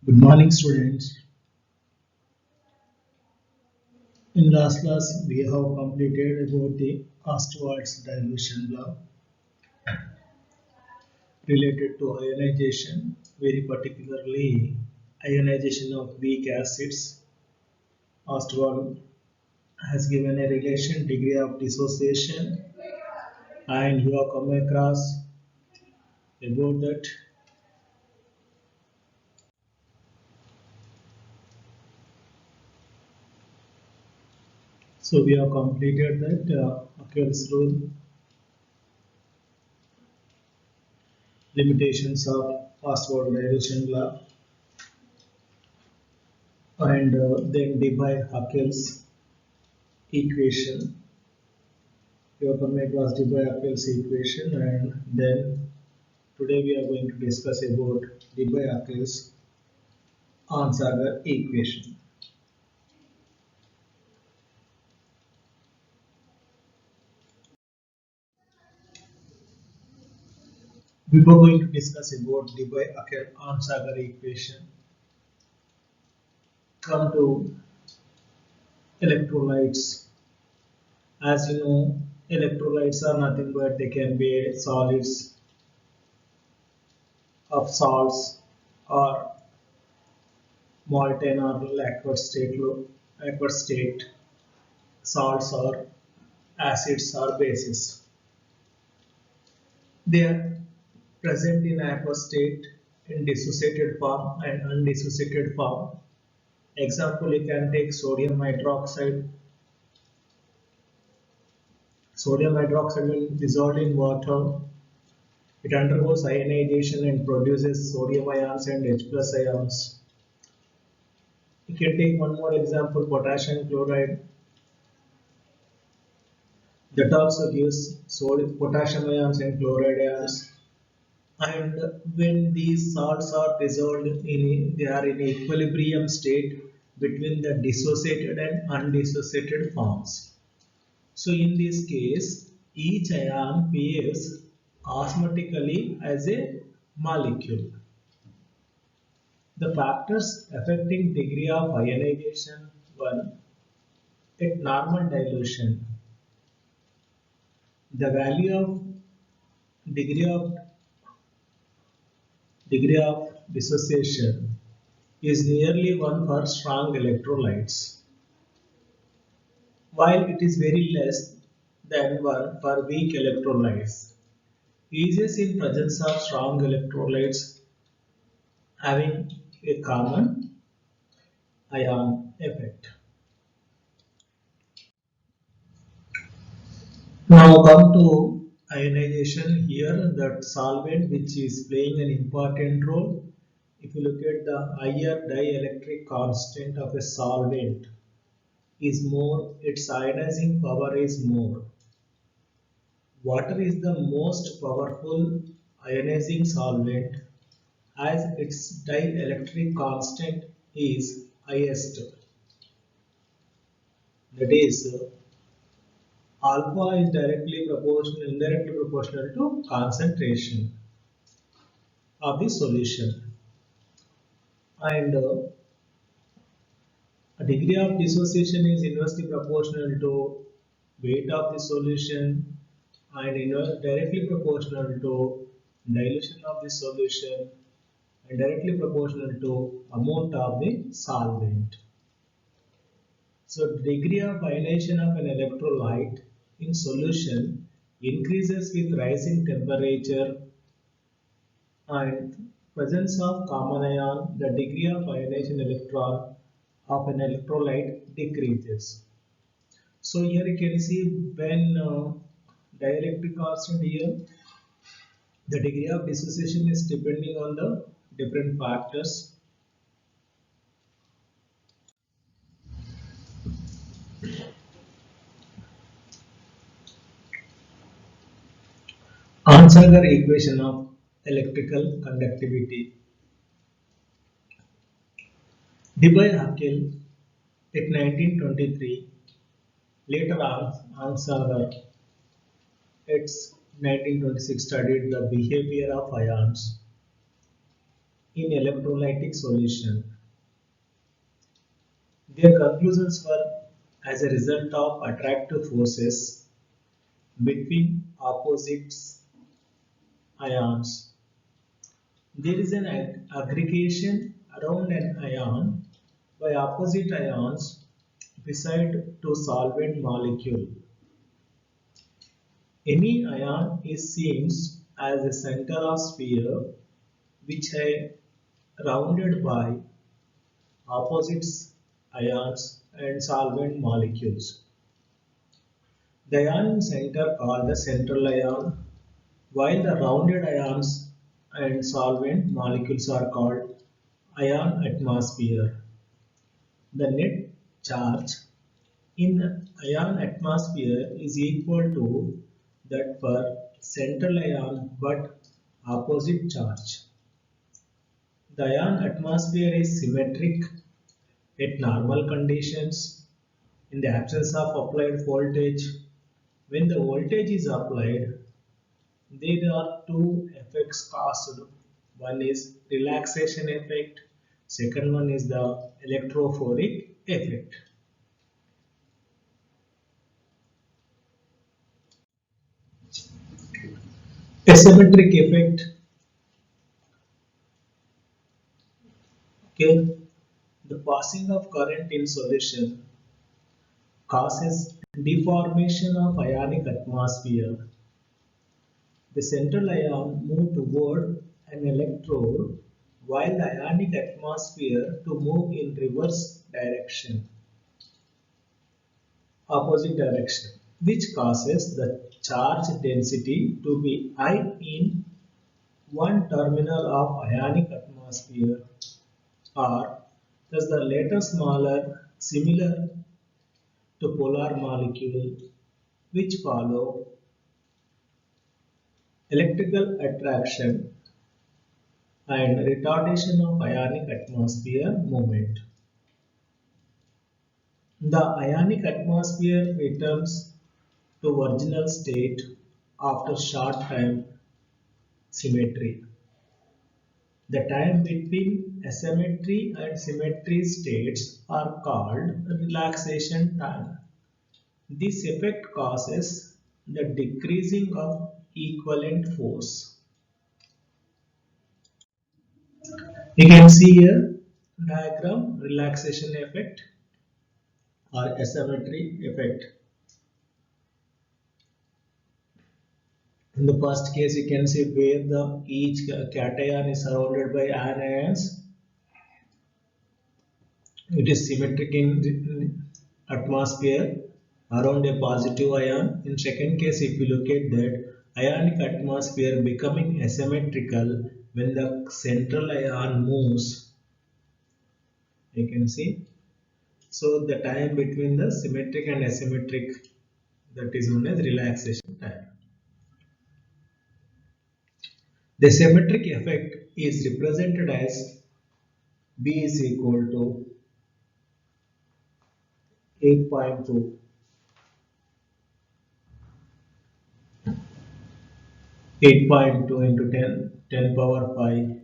Good morning, students. In last class, we have completed about the Ostwald's dilution law related to ionization, very particularly ionization of weak acids. Ostwald has given a relation degree of dissociation, and you have come across about that. So we have completed that Haeckel's rule, limitations of Ostwald dilution law, and then Debye-Haeckel's equation. You have come across Debye-Haeckel's equation, and then today we are going to discuss about Debye-Haeckel's Onsager equation. Before going to discuss about Debye-Haeckel Onsager equation, come to electrolytes. As you know, electrolytes are nothing but they can be solids of salts or molten or aqueous state salts or acids or bases. They are present in aqueous state in dissociated form and undissociated form. Example, you can take sodium hydroxide. Sodium hydroxide when dissolved in water, it undergoes ionization and produces sodium ions and H plus ions. You can take one more example, potassium chloride. That also gives sodium, potassium ions and chloride ions. And when these salts are dissolved they are in equilibrium state between the dissociated and undissociated forms. So in this case, each ion behaves osmotically as a molecule. The factors affecting degree of ionization: 1. At normal dilution, the value of degree of degree of dissociation is nearly 1 for strong electrolytes, while it is very less than 1 for weak electrolytes. Uses in presence of strong electrolytes having a common ion effect. Now come to ionization. Here that solvent which is playing an important role. If you look at the higher dielectric constant of a solvent is more, its ionizing power is more. Water is the most powerful ionizing solvent as its dielectric constant is highest. That is, alpha is indirectly proportional to concentration of the solution, and a degree of dissociation is inversely proportional to weight of the solution and directly proportional to dilution of the solution and directly proportional to amount of the solvent. So the degree of ionization of an electrolyte in solution increases with rising temperature, and presence of common ion, the degree of ionization electron of an electrolyte decreases. So here you can see when dielectric constant here, the degree of dissociation is depending on the different factors. Onsager equation of electrical conductivity. Debye-Hackel at 1923, later on Onsager at 1926 studied the behavior of ions. in electrolytic solution. Their conclusions were as a result of attractive forces between opposites ions. There is an aggregation around an ion by opposite ions beside to solvent molecule. Any ion is seen as a center of sphere which are rounded by opposites ions and solvent molecules. The ion center called the central ion, while the rounded ions and solvent molecules are called ion atmosphere. The net charge in ion atmosphere is equal to that for central ion but opposite charge. The ion atmosphere is symmetric at normal conditions in the absence of applied voltage. When the voltage is applied, there are two effects caused. One is relaxation effect, second one is the electrophoric effect. Asymmetric effect, okay, the passing of current in solution causes deformation of ionic atmosphere. The central ion move toward an electrode while the ionic atmosphere to move in reverse direction, opposite direction, which causes the charge density to be high in one terminal of ionic atmosphere or thus the later smaller similar to polar molecule which follow electrical attraction and retardation of ionic atmosphere movement. The ionic atmosphere returns to original state after short time symmetry. The time between asymmetry and symmetry states are called relaxation time. This effect causes the decreasing of equivalent force. You can see here diagram relaxation effect or asymmetry effect. In the first case, you can see where the each cation is surrounded by anions. It is symmetric in atmosphere around a positive ion. In second case, if you look at that, ionic atmosphere becoming asymmetrical when the central ion moves. You can see. So the time between the symmetric and asymmetric, that is known as relaxation time. The symmetric effect is represented as B is equal to 8.2 8.2 into 10 power 5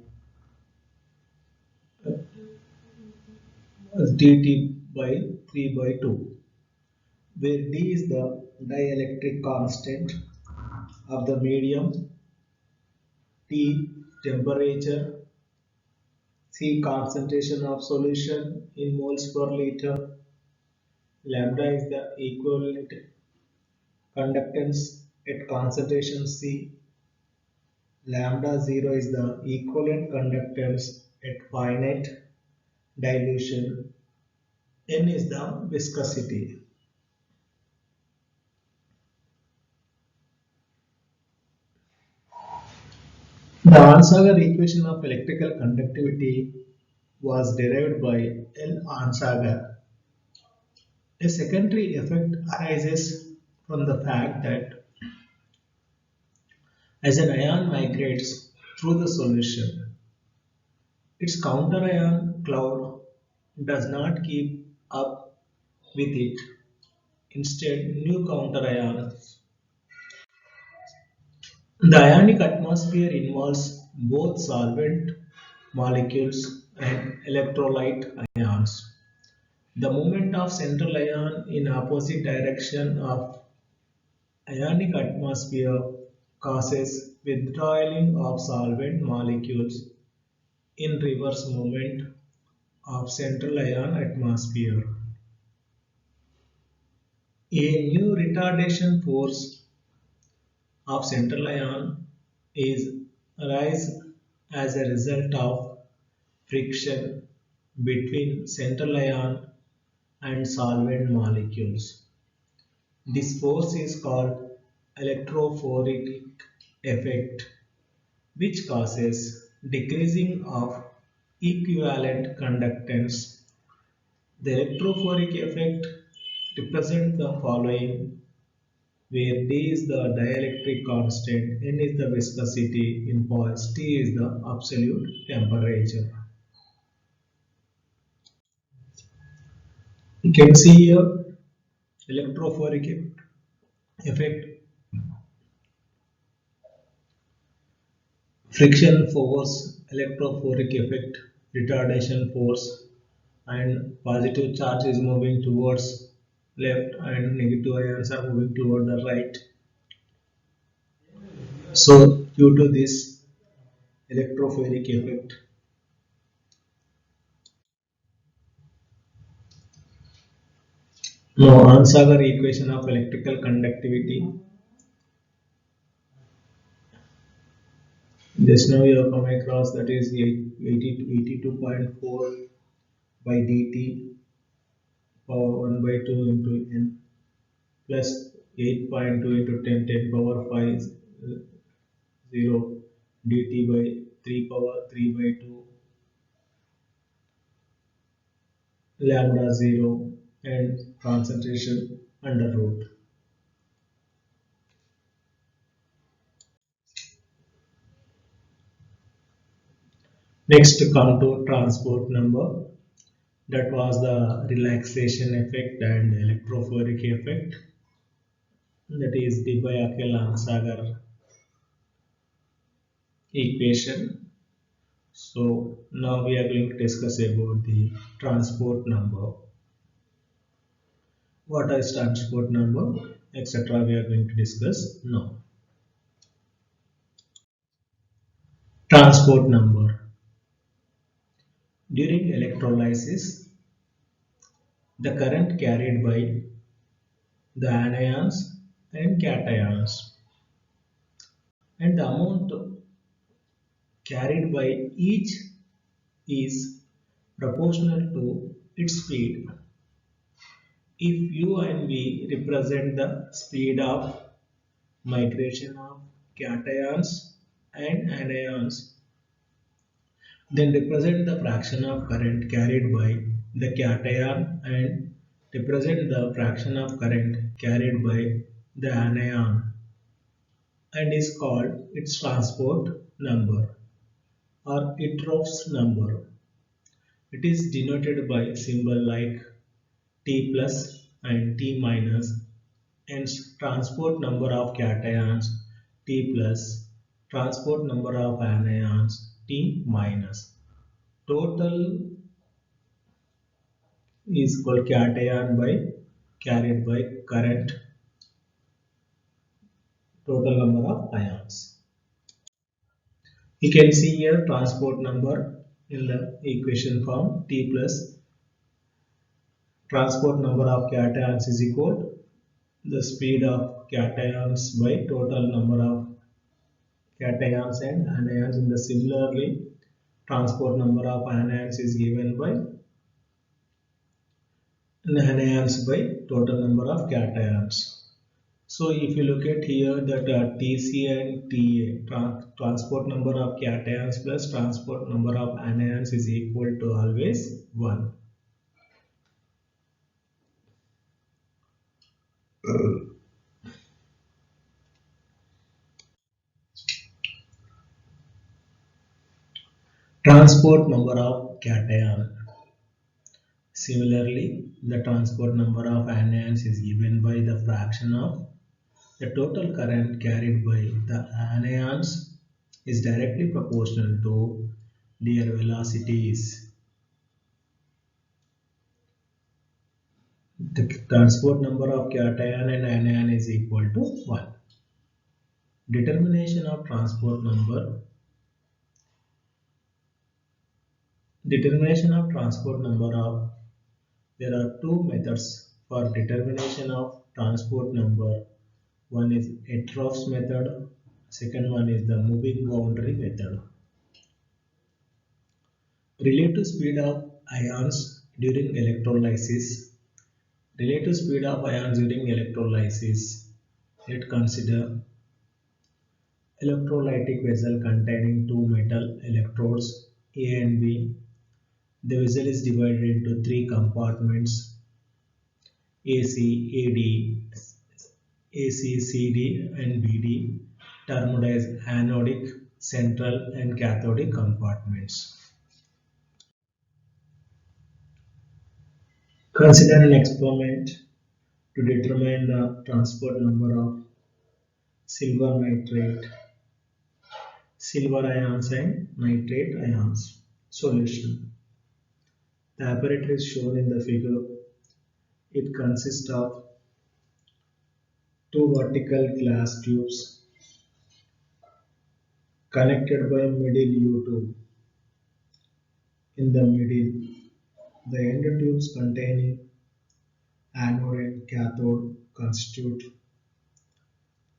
dt by 3 by 2, where d is the dielectric constant of the medium, t temperature, c concentration of solution in moles per liter, lambda is the equivalent conductance at concentration c, lambda 0 is the equivalent conductance at finite dilution, n is the viscosity. The Onsager equation of electrical conductivity was derived by L. Onsager. A secondary effect arises from the fact that as an ion migrates through the solution, its counter-ion cloud does not keep up with it. Instead, new counter-ions. The ionic atmosphere involves both solvent molecules and electrolyte ions. The movement of central ion in opposite direction of ionic atmosphere causes withdrawing of solvent molecules in reverse movement of central ion atmosphere. A new retardation force of central ion is arise as a result of friction between central ion and solvent molecules. This force is called electrophoric effect, which causes decreasing of equivalent conductance. The electrophoric effect represents the following, where D is the dielectric constant, N is the viscosity in points, T is the absolute temperature. You can see here electrophoric effect, friction force, electrophoric effect, retardation force, and positive charge is moving towards left and negative ions are moving toward the right. So due to this electrophoric effect, now Onsager equation of electrical conductivity. Just now you have come across, that is 82.4 by dt power 1 by 2 into n plus 8.2 into 10 power 5 0 dt by 3 power 3 by 2 lambda 0 and concentration under root. Next come to transport number. That was the relaxation effect and electrophoric effect. That is the Debye-Onsager equation. So now we are going to discuss about the transport number. What is transport number, etc. we are going to discuss now. Transport number. During electrolysis, the current carried by the anions and cations and the amount carried by each is proportional to its speed. If u and v represent the speed of migration of cations and anions, then represent the fraction of current carried by the cation and represent the fraction of current carried by the anion and is called its transport number or Kirchhoff's number. It is denoted by symbol like T plus and T minus, hence transport number of cations T plus, transport number of anions T minus. Total is called cation by carried by current, total number of ions. You can see here transport number in the equation form. T plus transport number of cations is equal to the speed of cations by total number of cations and anions. In the similarly, transport number of anions is given by anions by total number of cations. So if you look at here that Tc and Ta, transport number of cations plus transport number of anions is equal to always 1. Transport number of cation. Similarly, the transport number of anions is given by the fraction of the total current carried by the anions is directly proportional to their velocities. The transport number of cation and anion is equal to 1. Determination of transport number. Determination of transport number of. There are two methods for determination of transport number. One is Etrof's method. Second one is the moving boundary method. Relative speed of ions during electrolysis. Relative speed of ions during electrolysis. Let's consider electrolytic vessel containing two metal electrodes A and B. The vessel is divided into three compartments AC, AD, AC, CD and BD, termed as anodic, central and cathodic compartments. Consider an experiment to determine the transport number of silver nitrate, silver ions and nitrate ions solution. The apparatus is shown in the figure. It consists of two vertical glass tubes connected by middle U-tube. In the middle, the end tubes containing anode and cathode constitute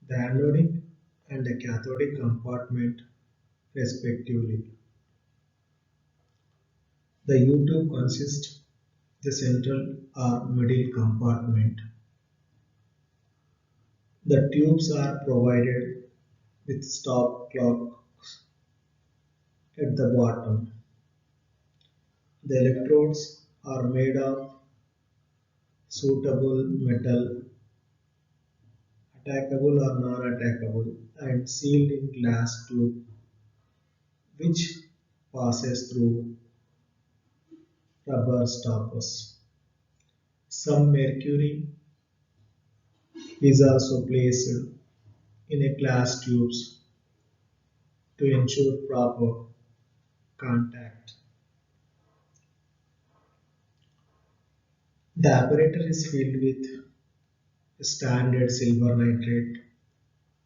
the anodic and the cathodic compartment respectively. The U-tube consists the central or middle compartment. The tubes are provided with stop clocks at the bottom. The electrodes are made of suitable metal, attackable or non-attackable, and sealed in glass tube which passes through rubber stoppers. Some mercury is also placed in a glass tubes to ensure proper contact. The apparatus is filled with standard silver nitrate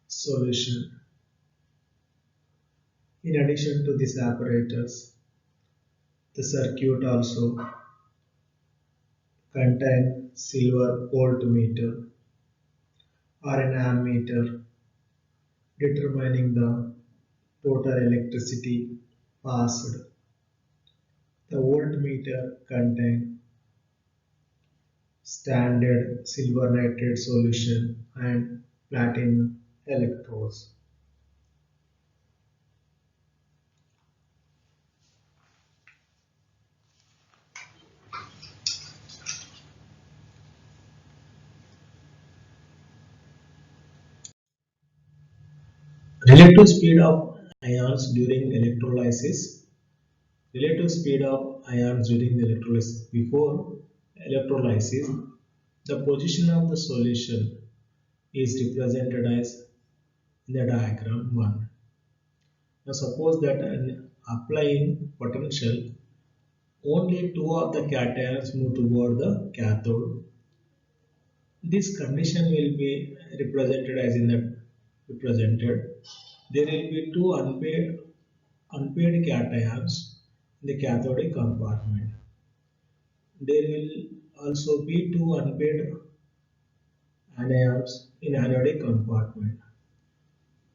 solution. In addition to this apparatus, the circuit also contains silver voltmeter or an ammeter determining the total electricity passed. The voltmeter contains standard silver nitrate solution and platinum electrodes. Relative speed of ions during electrolysis. Relative speed of ions during the electrolysis. Before electrolysis, the position of the solution is represented as in the diagram 1. Now suppose that an applying potential, only two of the cations move toward the cathode. This condition will be represented as in the represented. There will be two unpaired cations in the cathodic compartment. There will also be two unpaired anions in anodic compartment.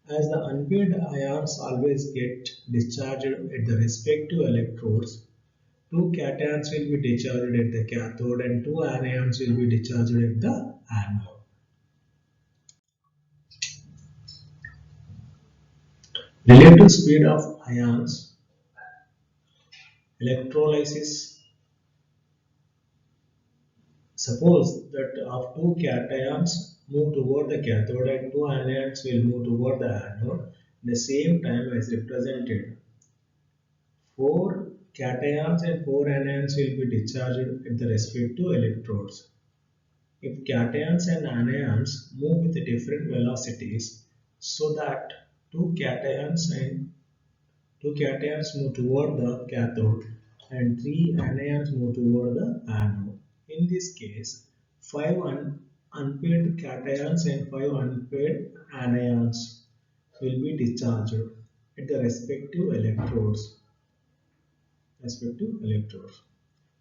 As the unpaired ions always get discharged at the respective electrodes, two cations will be discharged at the cathode and two anions will be discharged at the anode. Relative speed of ions, electrolysis. Suppose that of two cations move toward the cathode and two anions will move toward the anode at the same time as represented. Four cations and four anions will be discharged at the respective electrodes. If cations and anions move with different velocities, so that two cations and Two cations move toward the cathode and three anions move toward the anode. In this case, five unpaired cations and five unpaired anions will be discharged at the respective electrodes.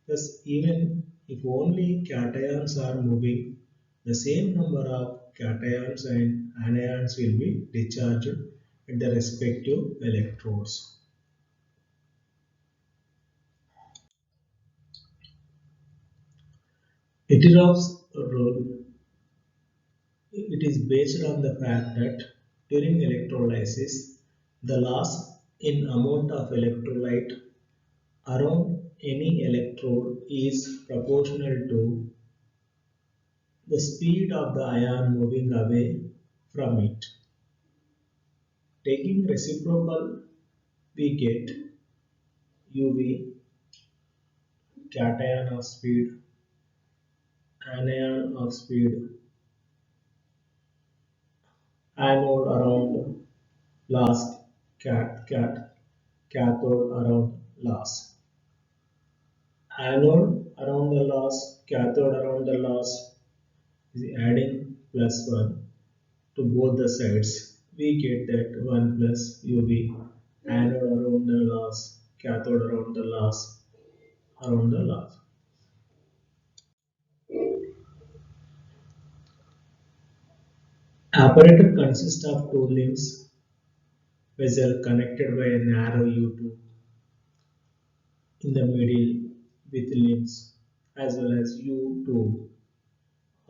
Thus, even if only cations are moving, the same number of cations and anions will be discharged at the respective electrodes. Etiroff's role, it is based on the fact that during electrolysis, the loss in amount of electrolyte around any electrode is proportional to the speed of the ion moving away from it. Taking reciprocal, we get UV cation of speed, anion of speed, anode around last, cathode around last. Anode around the loss, cathode around the loss is adding plus 1 to both the sides. We get that 1 plus UV, anode around the loss, cathode around the loss, around the loss. Apparatus consists of two limbs, vessel connected by a narrow U2 in the middle with limbs as well as U2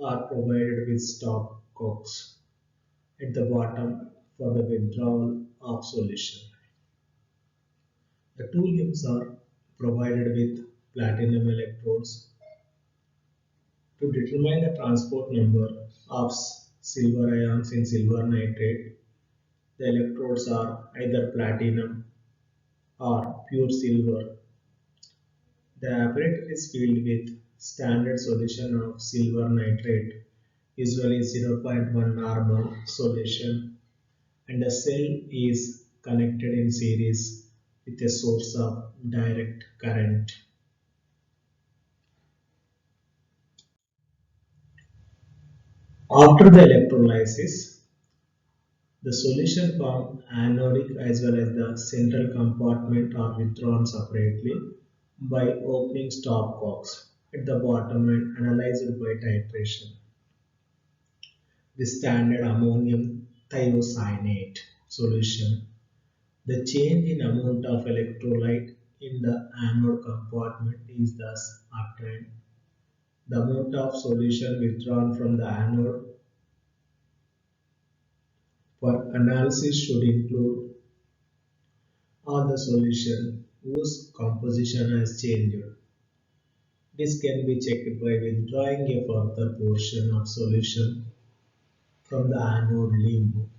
are provided with stop cocks at the bottom for the withdrawal of solution. The two limbs are provided with platinum electrodes to determine the transport number of silver ions in silver nitrate. The electrodes are either platinum or pure silver. The apparatus is filled with standard solution of silver nitrate, usually 0.1 normal solution, and the cell is connected in series with a source of direct current. After the electrolysis, the solution from anodic as well as the central compartment are withdrawn separately by opening stopcocks at the bottom and analyzed by titration. The standard ammonium thiocyanate solution. The change in amount of electrolyte in the anode compartment is thus obtained. The amount of solution withdrawn from the anode for analysis should include all the solution whose composition has changed. This can be checked by withdrawing a further portion of solution from the anode limb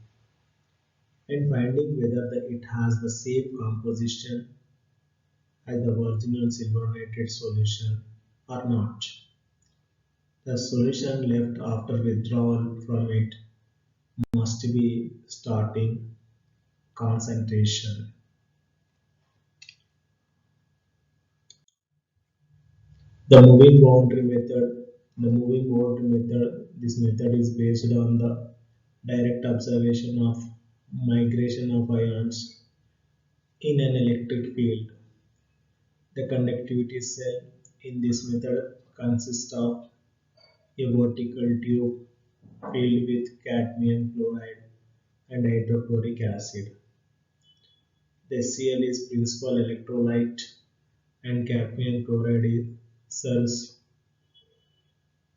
and finding whether it has the same composition as the original silver nitrate solution or not. The solution left after withdrawal from it must be starting concentration. The moving boundary method. This method is based on the direct observation of migration of ions in an electric field. The conductivity cell in this method consists of a vertical tube filled with cadmium chloride and hydrochloric acid. The Cl is principal electrolyte and cadmium chloride serves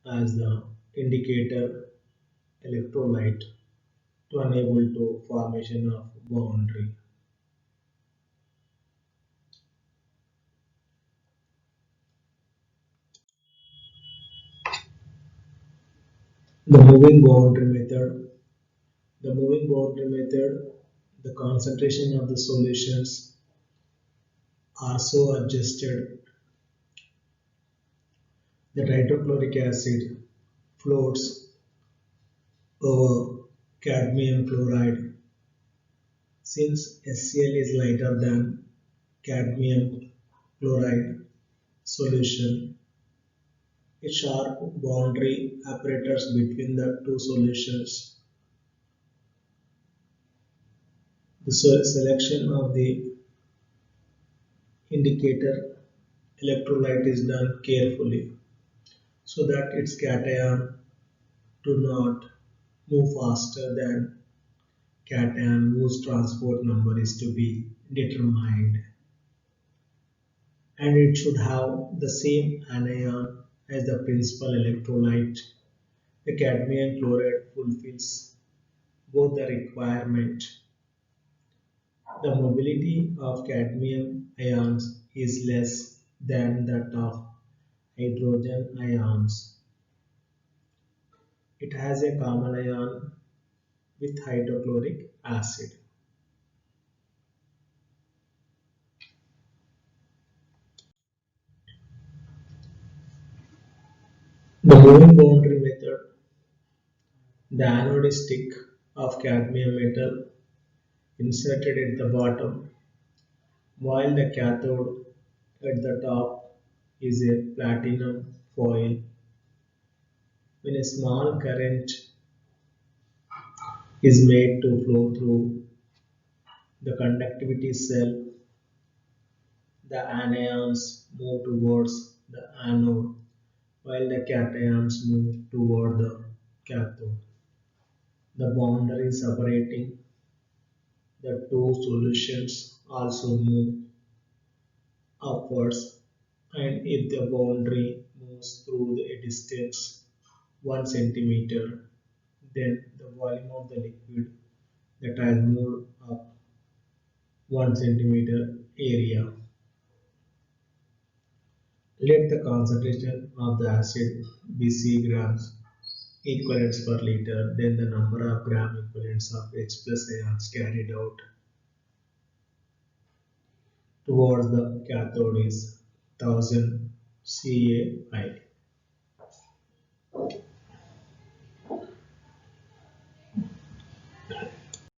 as the indicator electrolyte to enable to formation of boundary. The moving boundary method. The moving boundary method, the concentration of the solutions are so adjusted that hydrochloric acid floats over cadmium chloride Since HCl is lighter than cadmium chloride solution, a sharp boundary apparatus between the two solutions. The selection of the indicator electrolyte is done carefully so that its cation do not move faster than cation whose transport number is to be determined, and it should have the same anion as the principal electrolyte. The cadmium chloride fulfills both the requirement. The mobility of cadmium ions is less than that of hydrogen ions. It has a common ion with hydrochloric acid. The moving boundary method, the anode stick of cadmium metal inserted at the bottom, while the cathode at the top is a platinum foil. When a small current is made to flow through the conductivity cell, the anions move towards the anode while the cations move toward the cathode. The boundary separating the two solutions also move upwards, and if the boundary moves through a distance 1 centimeter, then the volume of the liquid that has moved up 1 centimeter area. Let the concentration of the acid be C grams equivalents per liter, then the number of gram equivalents of H plus ions carried out towards the cathode is 1000 CAI.